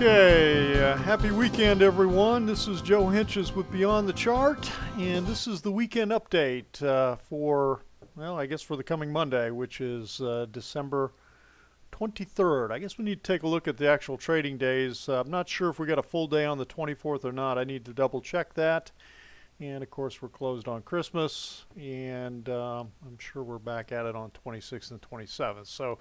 Okay, happy weekend everyone. This is Joe Hinches with Beyond the Chart, and this is the weekend update for, well, I guess for the coming Monday, which is December 23rd. I guess we need to take a look at the actual trading days. I'm not sure if we got a full day on the 24th or not. I need to double check that. And of course we're closed on Christmas, and I'm sure we're back at it on 26th and 27th. So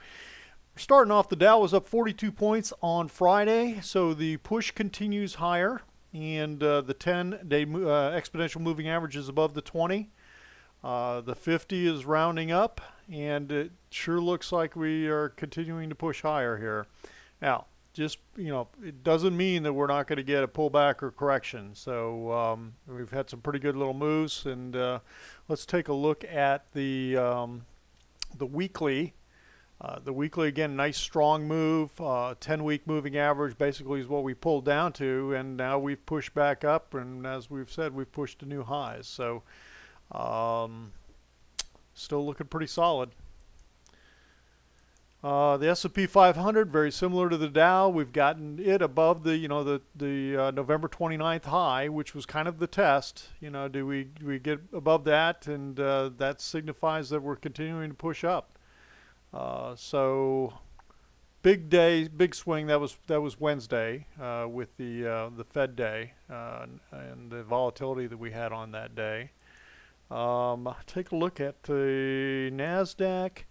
starting off, the Dow was up 42 points on Friday, so the push continues higher, and the 10-day exponential moving average is above the 20. The 50 is rounding up, and it sure looks like we are continuing to push higher here. Now, just, it doesn't mean that we're not going to get a pullback or correction. So we've had some pretty good little moves, and let's take a look at the weekly. The weekly, again, nice strong move. 10-week moving average basically is what we pulled down to, and now we've pushed back up, and as we've said, we've pushed to new highs. So still looking pretty solid. The S&P 500, very similar to the Dow. We've gotten it above the November 29th high, which was kind of the test. Do we get above that, and that signifies that we're continuing to push up. So big day, big swing. That was Wednesday with the Fed day and the volatility that we had on that day. Take a look at the Nasdaq.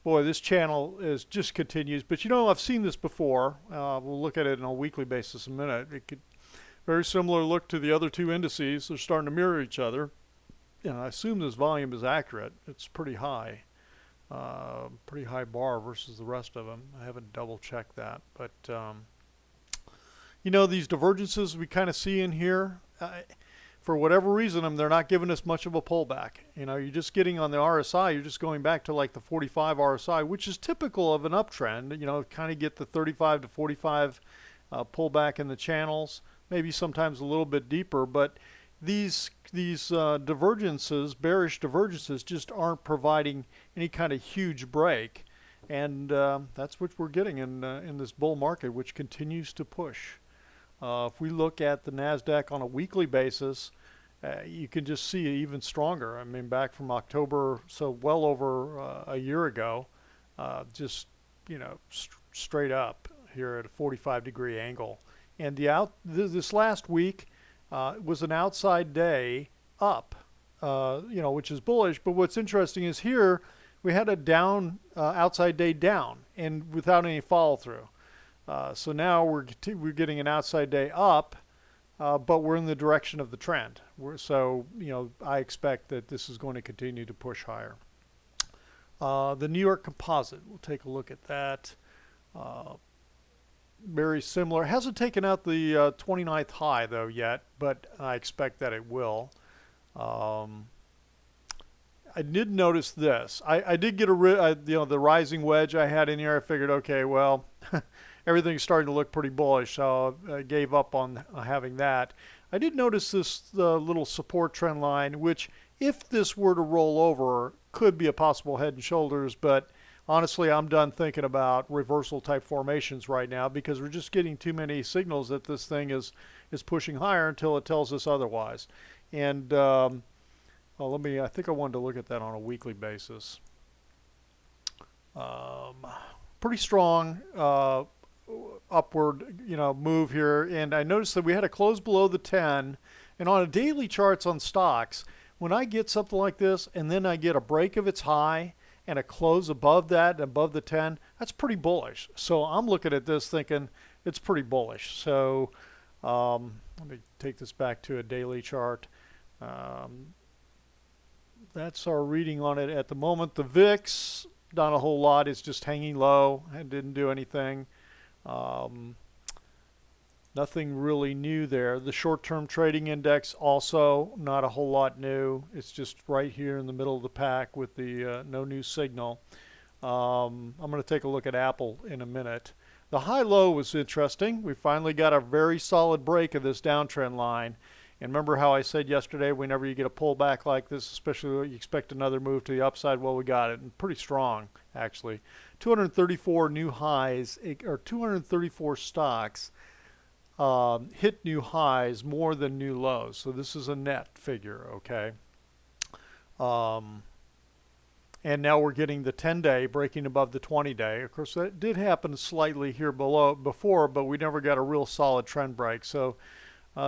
Boy, this channel just continues. But I've seen this before. We'll look at it on a weekly basis in a minute. It could very similar look to the other two indices. They're starting to mirror each other. I assume this volume is accurate. It's pretty high. Pretty high bar versus the rest of them. I haven't double checked that, but these divergences we kind of see in here, for whatever reason, they're not giving us much of a pullback. You're just getting on the RSI, you're just going back to like the 45 RSI, which is typical of an uptrend. Kind of get the 35 to 45 pullback in the channels, maybe sometimes a little bit deeper, but these divergences, bearish divergences, just aren't providing any kind of huge break, and that's what we're getting in this bull market, which continues to push. If we look at the Nasdaq on a weekly basis, you can just see it even stronger. Back from October, so well over a year ago, just straight up here at a 45-degree angle, and this last week. It was an outside day up, which is bullish. But what's interesting is here we had a down outside day down, and without any follow through. So now we're getting an outside day up, but we're in the direction of the trend. I expect that this is going to continue to push higher. The New York Composite. We'll take a look at that. Very similar. Hasn't taken out the 29th high though yet, but I expect that it will. I did notice this. I did get the rising wedge I had in here. I figured, okay, well, everything's starting to look pretty bullish, so I gave up on having that. I did notice this little support trend line, which, if this were to roll over, could be a possible head and shoulders, but honestly, I'm done thinking about reversal type formations right now, because we're just getting too many signals that this thing is pushing higher until it tells us otherwise. And I think I wanted to look at that on a weekly basis. Pretty strong upward move here, and I noticed that we had a close below the 10, and on a daily charts on stocks, when I get something like this and then I get a break of its high and a close above that, above the 10, that's pretty bullish. So I'm looking at this thinking it's pretty bullish. So let me take this back to a daily chart. That's our reading on it at the moment. The VIX, not a whole lot. It's just hanging low and didn't do anything. Nothing really new there. The short-term trading index also not a whole lot new. It's just right here in the middle of the pack with the no new signal. I'm going to take a look at Apple in a minute. The high-low was interesting. We finally got a very solid break of this downtrend line. And remember how I said yesterday, whenever you get a pullback like this, especially when you expect another move to the upside, well, we got it, and pretty strong, actually. 234 new highs, or 234 stocks hit new highs more than new lows. So this is a net figure, okay? And now we're getting the 10-day breaking above the 20-day. Of course, that did happen slightly here before, but we never got a real solid trend break. So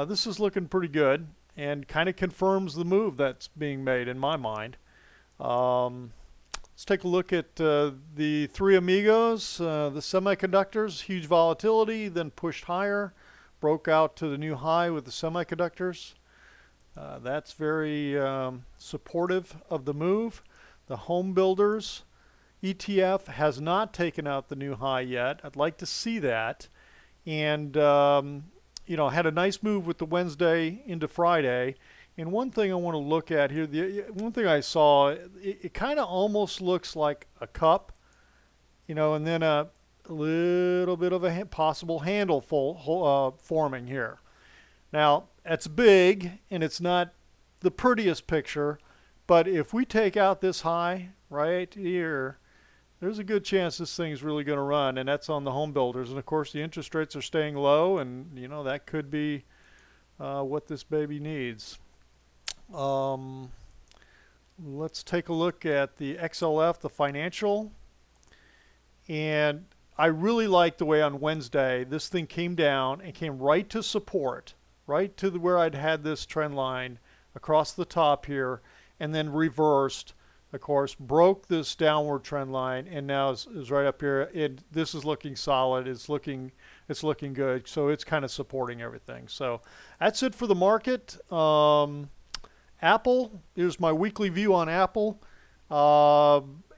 this is looking pretty good and kind of confirms the move that's being made in my mind. Let's take a look at the three amigos, the semiconductors, huge volatility, then pushed higher, broke out to the new high with the semiconductors. That's very supportive of the move. The home builders ETF has not taken out the new high yet. I'd like to see that. And, you know, had a nice move with the Wednesday into Friday. And one thing I want to look at here, one thing I saw, it kind of almost looks like a cup, you know, and then a little bit of a possible handle forming here. Now, that's big, and it's not the prettiest picture, but if we take out this high right here, there's a good chance this thing's really going to run, and that's on the home builders. And, of course, the interest rates are staying low, and, you know, that could be what this baby needs. Let's take a look at the XLF, the financial. And I really like the way on Wednesday this thing came down and came right to support, right to where I'd had this trend line across the top here, and then reversed, of course, broke this downward trend line, and now is right up here. This is looking solid. It's looking good. So it's kind of supporting everything. So that's it for the market. Apple, here's my weekly view on Apple.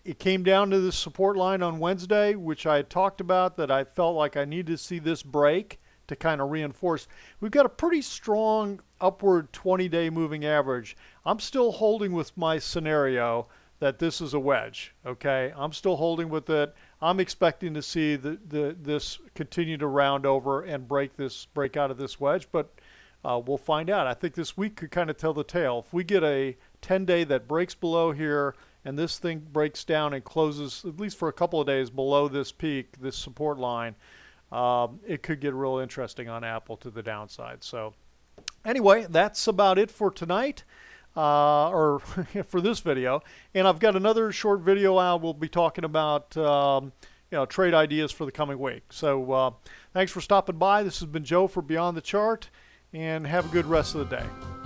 It came down to this support line on Wednesday, which I had talked about, that I felt like I needed to see this break to kind of reinforce. We've got a pretty strong upward 20-day moving average. I'm still holding with my scenario that this is a wedge, okay? I'm still holding with it. I'm expecting to see this continue to round over and break out of this wedge, but we'll find out. I think this week could kind of tell the tale. If we get a 10-day that breaks below here and this thing breaks down and closes, at least for a couple of days, below this peak, this support line, it could get real interesting on Apple to the downside. So anyway, that's about it for tonight, or for this video. And I've got another short video out. We'll be talking about you know, trade ideas for the coming week. So thanks for stopping by. This has been Joe for Beyond the Chart, and have a good rest of the day.